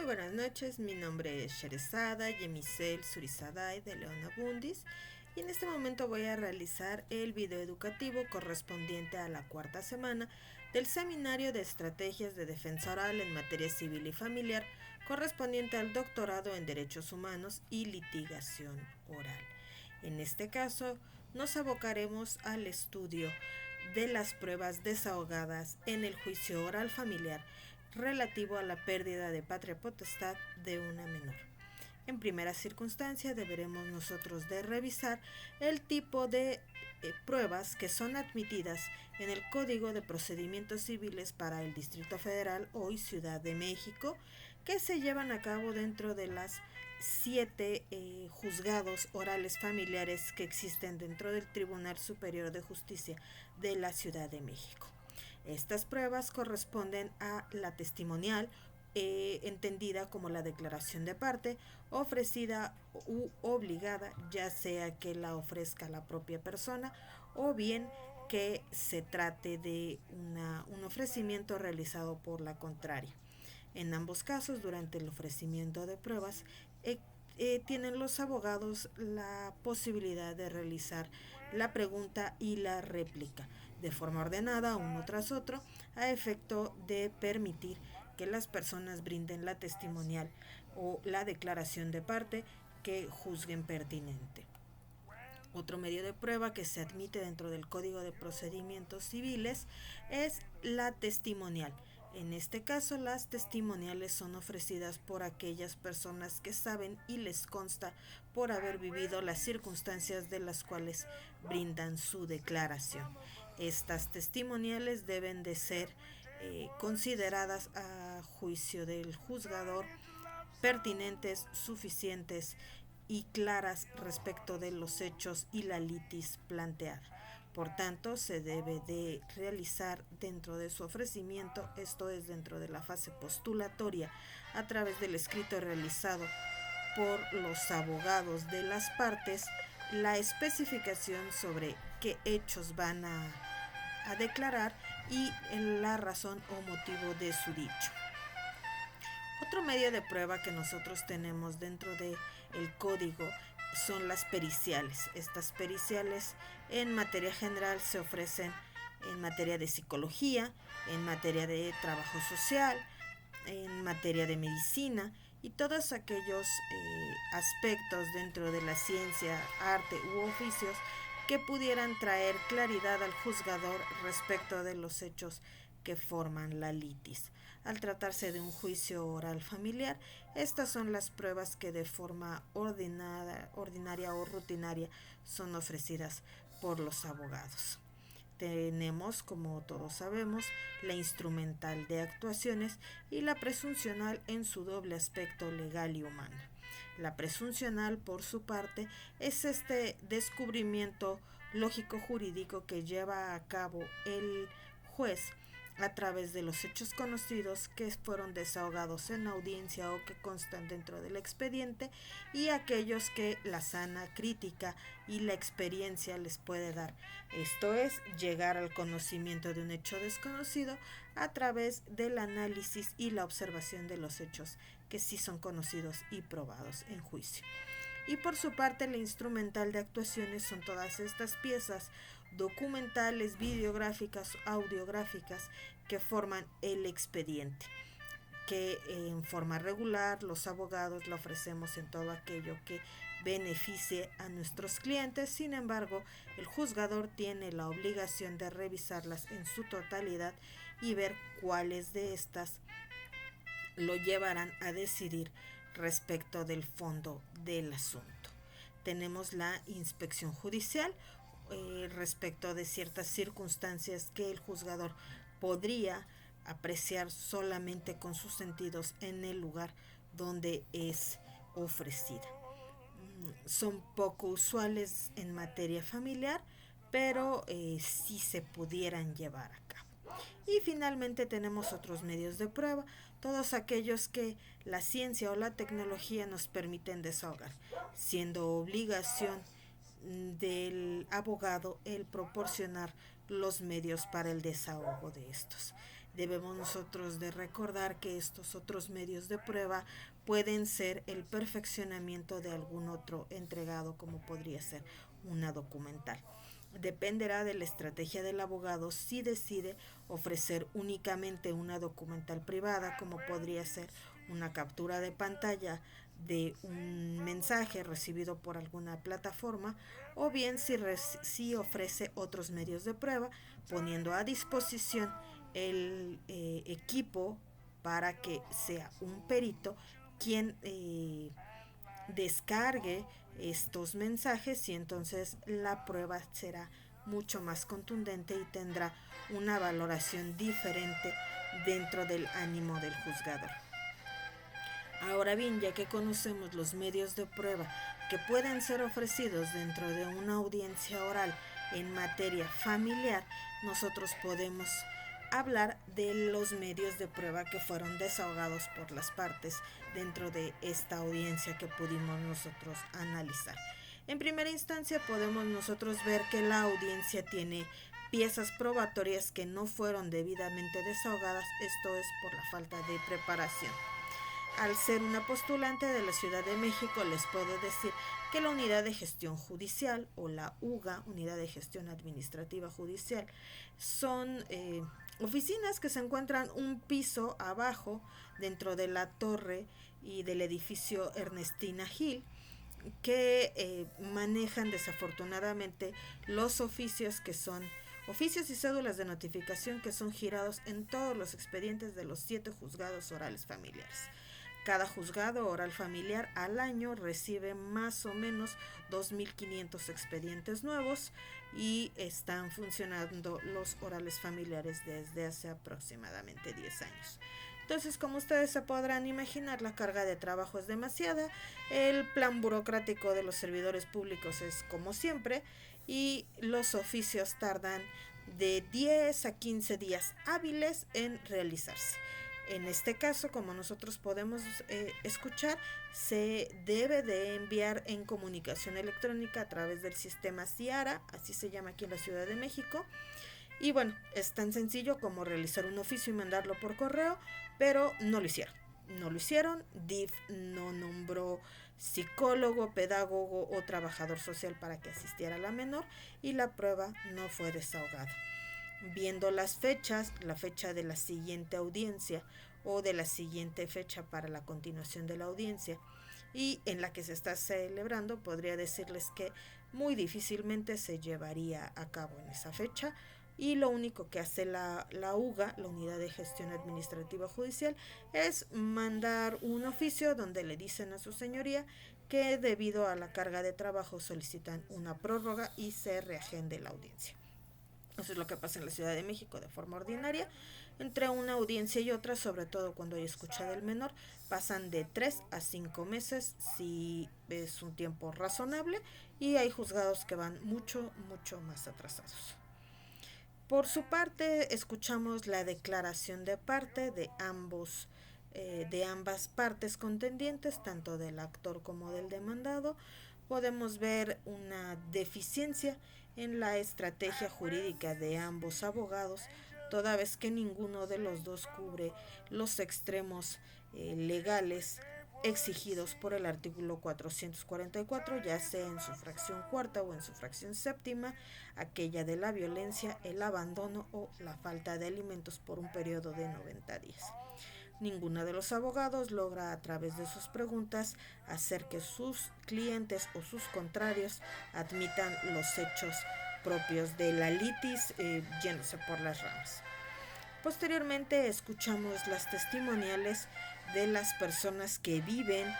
Muy buenas noches, mi nombre es Sheresada Yemisel Surizaday de León Abundis y en este momento voy a realizar el video educativo correspondiente a la cuarta semana del Seminario de Estrategias de Defensa Oral en Materia Civil y Familiar correspondiente al Doctorado en Derechos Humanos y Litigación Oral. En este caso, nos abocaremos al estudio de las pruebas desahogadas en el juicio oral familiar relativo a la pérdida de patria potestad de una menor. En primera circunstancia deberemos nosotros de revisar el tipo de pruebas que son admitidas en el Código de Procedimientos Civiles para el Distrito Federal hoy Ciudad de México, que se llevan a cabo dentro de las 7 juzgados orales familiares que existen dentro del Tribunal Superior de Justicia de la Ciudad de México. Estas pruebas corresponden a la testimonial, entendida como la declaración de parte, ofrecida u obligada, ya sea que la ofrezca la propia persona o bien que se trate de un ofrecimiento realizado por la contraria. En ambos casos, durante el ofrecimiento de pruebas, tienen los abogados la posibilidad de realizar la pregunta y la réplica de forma ordenada, uno tras otro, a efecto de permitir que las personas brinden la testimonial o la declaración de parte que juzguen pertinente. Otro medio de prueba que se admite dentro del Código de Procedimientos Civiles es la testimonial. En este caso, las testimoniales son ofrecidas por aquellas personas que saben y les consta por haber vivido las circunstancias de las cuales brindan su declaración. Estas testimoniales deben de ser consideradas a juicio del juzgador pertinentes, suficientes y claras respecto de los hechos y la litis planteada. Por tanto, se debe de realizar dentro de su ofrecimiento, esto es dentro de la fase postulatoria, a través del escrito realizado por los abogados de las partes, la especificación sobre qué hechos van a declarar y la razón o motivo de su dicho. Otro medio de prueba que nosotros tenemos dentro del código son las periciales. Estas periciales en materia general se ofrecen en materia de psicología, en materia de trabajo social, en materia de medicina y todos aquellos aspectos dentro de la ciencia, arte u oficios que pudieran traer claridad al juzgador respecto de los hechos que forman la litis. Al tratarse de un juicio oral familiar, estas son las pruebas que de forma ordinaria o rutinaria son ofrecidas por los abogados. Tenemos, como todos sabemos, la instrumental de actuaciones y la presuncional en su doble aspecto legal y humano. La presuncional, por su parte, es este descubrimiento lógico jurídico que lleva a cabo el juez a través de los hechos conocidos que fueron desahogados en audiencia o que constan dentro del expediente y aquellos que la sana crítica y la experiencia les puede dar. Esto es llegar al conocimiento de un hecho desconocido a través del análisis y la observación de los hechos que sí son conocidos y probados en juicio. Y por su parte, la instrumental de actuaciones son todas estas piezas documentales, videográficas, audiográficas que forman el expediente, que en forma regular los abogados la ofrecemos en todo aquello que beneficie a nuestros clientes. Sin embargo, el juzgador tiene la obligación de revisarlas en su totalidad y ver cuáles de estas lo llevarán a decidir respecto del fondo del asunto. Tenemos la inspección judicial respecto de ciertas circunstancias que el juzgador podría apreciar solamente con sus sentidos en el lugar donde es ofrecida. Son poco usuales en materia familiar, pero sí se pudieran llevar a cabo. Y finalmente tenemos otros medios de prueba, todos aquellos que la ciencia o la tecnología nos permiten desahogar, siendo obligación del abogado el proporcionar los medios para el desahogo de estos. Debemos nosotros de recordar que estos otros medios de prueba pueden ser el perfeccionamiento de algún otro entregado, como podría ser una documental. Dependerá de la estrategia del abogado si decide ofrecer únicamente una documental privada, como podría ser una captura de pantalla de un mensaje recibido por alguna plataforma, o bien si ofrece otros medios de prueba, poniendo a disposición el equipo para que sea un perito quien descargue estos mensajes, y entonces la prueba será mucho más contundente y tendrá una valoración diferente dentro del ánimo del juzgador. Ahora bien, ya que conocemos los medios de prueba que pueden ser ofrecidos dentro de una audiencia oral en materia familiar, nosotros podemos hablar de los medios de prueba que fueron desahogados por las partes dentro de esta audiencia que pudimos nosotros analizar. En primera instancia podemos nosotros ver que la audiencia tiene piezas probatorias que no fueron debidamente desahogadas, esto es por la falta de preparación. Al ser una postulante de la Ciudad de México, les puedo decir que la Unidad de Gestión Judicial o la UGA, Unidad de Gestión Administrativa Judicial, son oficinas que se encuentran un piso abajo dentro de la torre y del edificio Ernestina Gil, que manejan desafortunadamente los oficios que son oficios y cédulas de notificación que son girados en todos los expedientes de los 7 juzgados orales familiares. Cada juzgado oral familiar al año recibe más o menos 2.500 expedientes nuevos y están funcionando los orales familiares desde hace aproximadamente 10 años. Entonces, como ustedes se podrán imaginar, la carga de trabajo es demasiada, el plan burocrático de los servidores públicos es como siempre y los oficios tardan de 10 a 15 días hábiles en realizarse. En este caso, como nosotros podemos escuchar, se debe de enviar en comunicación electrónica a través del sistema CIARA, así se llama aquí en la Ciudad de México. Y bueno, es tan sencillo como realizar un oficio y mandarlo por correo, pero no lo hicieron. No lo hicieron, DIF no nombró psicólogo, pedagogo o trabajador social para que asistiera a la menor y la prueba no fue desahogada. Viendo las fechas, la fecha de la siguiente audiencia o de la siguiente fecha para la continuación de la audiencia y en la que se está celebrando, podría decirles que muy difícilmente se llevaría a cabo en esa fecha y lo único que hace la UGA, la Unidad de Gestión Administrativa Judicial, es mandar un oficio donde le dicen a su señoría que debido a la carga de trabajo solicitan una prórroga y se reagende la audiencia. Eso es lo que pasa en la Ciudad de México de forma ordinaria. Entre una audiencia y otra, sobre todo cuando hay escucha del menor, pasan de 3 a 5 meses si es un tiempo razonable y hay juzgados que van mucho más atrasados. Por su parte, escuchamos la declaración de parte de ambas partes contendientes, tanto del actor como del demandado. Podemos ver una deficiencia en la estrategia jurídica de ambos abogados, toda vez que ninguno de los dos cubre los extremos legales exigidos por el artículo 444, ya sea en su fracción cuarta o en su fracción séptima, aquella de la violencia, el abandono o la falta de alimentos por un periodo de 90 días. Ninguno de los abogados logra a través de sus preguntas hacer que sus clientes o sus contrarios admitan los hechos propios de la litis yéndose por las ramas. Posteriormente escuchamos las testimoniales de las personas que viven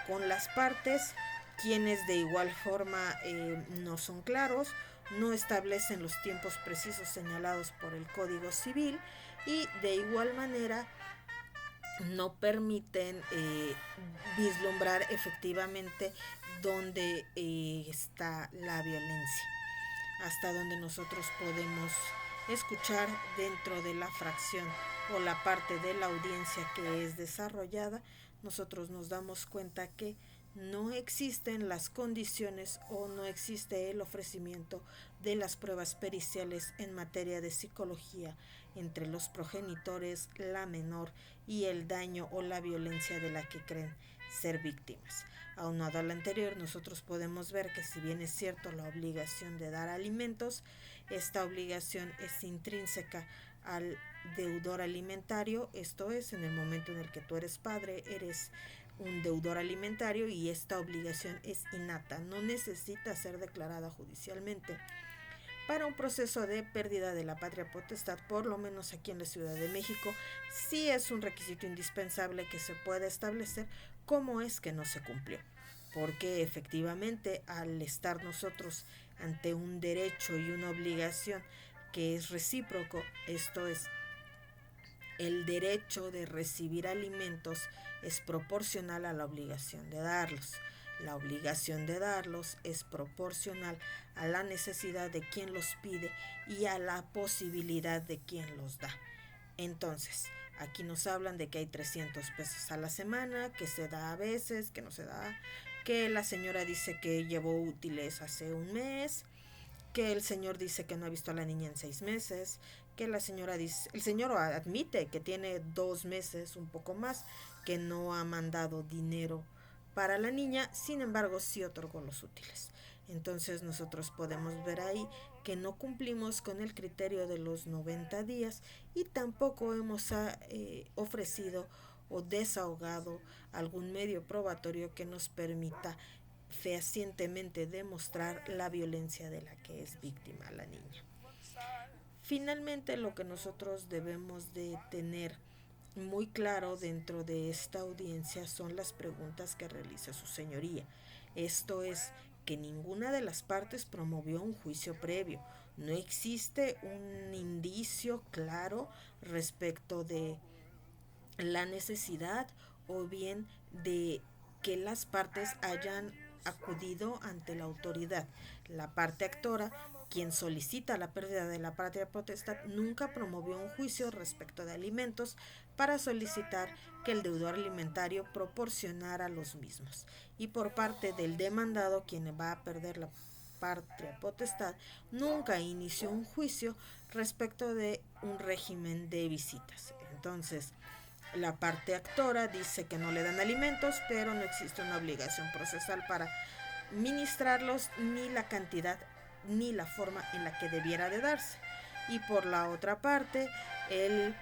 con las partes, quienes de igual forma no son claros, no establecen los tiempos precisos señalados por el Código Civil y de igual manera no permiten vislumbrar efectivamente dónde está la violencia, hasta donde nosotros podemos escuchar dentro de la fracción o la parte de la audiencia que es desarrollada, nosotros nos damos cuenta que no existen las condiciones o no existe el ofrecimiento de las pruebas periciales en materia de psicología entre los progenitores, la menor y el daño o la violencia de la que creen ser víctimas. Aunado a lo anterior, nosotros podemos ver que si bien es cierto la obligación de dar alimentos, esta obligación es intrínseca al deudor alimentario, esto es, en el momento en el que tú eres padre, eres un deudor alimentario y esta obligación es innata, no necesita ser declarada judicialmente. Para un proceso de pérdida de la patria potestad, por lo menos aquí en la Ciudad de México, sí es un requisito indispensable que se pueda establecer cómo es que no se cumplió. Porque efectivamente al estar nosotros ante un derecho y una obligación que es recíproco, esto es, el derecho de recibir alimentos es proporcional a la obligación de darlos. La obligación de darlos es proporcional a la necesidad de quien los pide y a la posibilidad de quien los da. Entonces, aquí nos hablan de que hay 300 pesos a la semana, que se da a veces, que no se da, que la señora dice que llevó útiles hace un mes, que el señor dice que no ha visto a la niña en 6 meses, que la señora dice, el señor admite que tiene 2 meses, un poco más, que no ha mandado dinero para la niña, sin embargo sí otorgó los útiles. Entonces nosotros podemos ver ahí que no cumplimos con el criterio de los 90 días y tampoco hemos ofrecido o desahogado algún medio probatorio que nos permita fehacientemente demostrar la violencia de la que es víctima la niña. Finalmente, lo que nosotros debemos de tener muy claro dentro de esta audiencia son las preguntas que realiza su señoría. Esto es, que ninguna de las partes promovió un juicio previo. No existe un indicio claro respecto de la necesidad o bien de que las partes hayan acudido ante la autoridad. La parte actora, quien solicita la pérdida de la patria potestad, nunca promovió un juicio respecto de alimentos para solicitar que el deudor alimentario proporcionara los mismos. Y por parte del demandado, quien va a perder la patria potestad, nunca inició un juicio respecto de un régimen de visitas. Entonces, la parte actora dice que no le dan alimentos, pero no existe una obligación procesal para ministrarlos, ni la cantidad ni la forma en la que debiera de darse. Y por la otra parte, el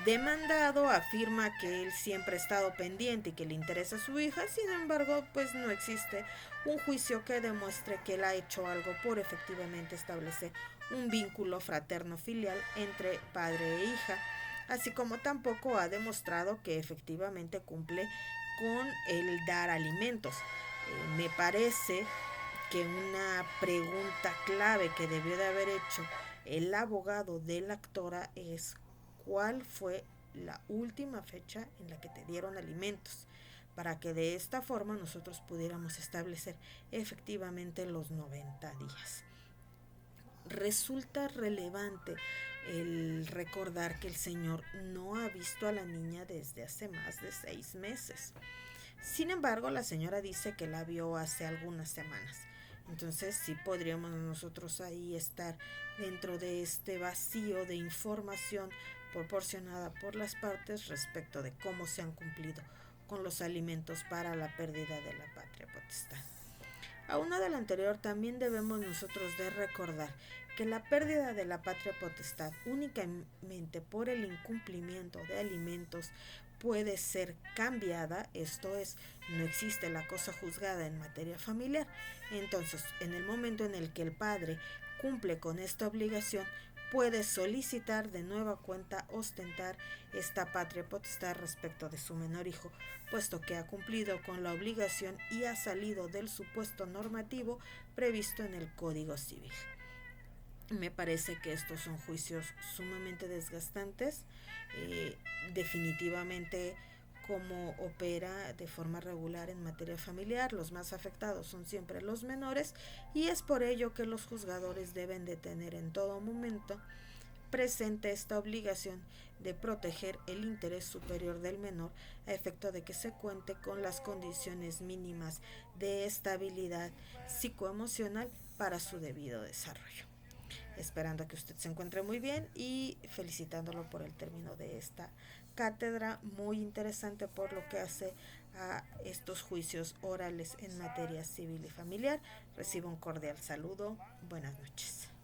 demandado afirma que él siempre ha estado pendiente y que le interesa a su hija, sin embargo, pues no existe un juicio que demuestre que él ha hecho algo por efectivamente establecer un vínculo fraterno filial entre padre e hija, así como tampoco ha demostrado que efectivamente cumple con el dar alimentos. Me parece que una pregunta clave que debió de haber hecho el abogado de la actora es cuál fue la última fecha en la que te dieron alimentos, para que de esta forma nosotros pudiéramos establecer efectivamente los 90 días. Resulta relevante el recordar que el señor no ha visto a la niña desde hace más de 6 meses. Sin embargo, la señora dice que la vio hace algunas semanas. Entonces sí podríamos nosotros ahí estar dentro de este vacío de información proporcionada por las partes respecto de cómo se han cumplido con los alimentos para la pérdida de la patria potestad. Aunado a lo anterior, también debemos nosotros de recordar que la pérdida de la patria potestad únicamente por el incumplimiento de alimentos puede ser cambiada, esto es, no existe la cosa juzgada en materia familiar. Entonces, en el momento en el que el padre cumple con esta obligación, puede solicitar de nueva cuenta ostentar esta patria potestad respecto de su menor hijo, puesto que ha cumplido con la obligación y ha salido del supuesto normativo previsto en el Código Civil. Me parece que estos son juicios sumamente desgastantes. Definitivamente, como opera de forma regular en materia familiar, los más afectados son siempre los menores, y es por ello que los juzgadores deben de tener en todo momento presente esta obligación de proteger el interés superior del menor a efecto de que se cuente con las condiciones mínimas de estabilidad psicoemocional para su debido desarrollo. esperando que usted se encuentre muy bien y felicitándolo por el término de esta cátedra muy interesante por lo que hace a estos juicios orales en materia civil y familiar. Recibo un cordial saludo. Buenas noches.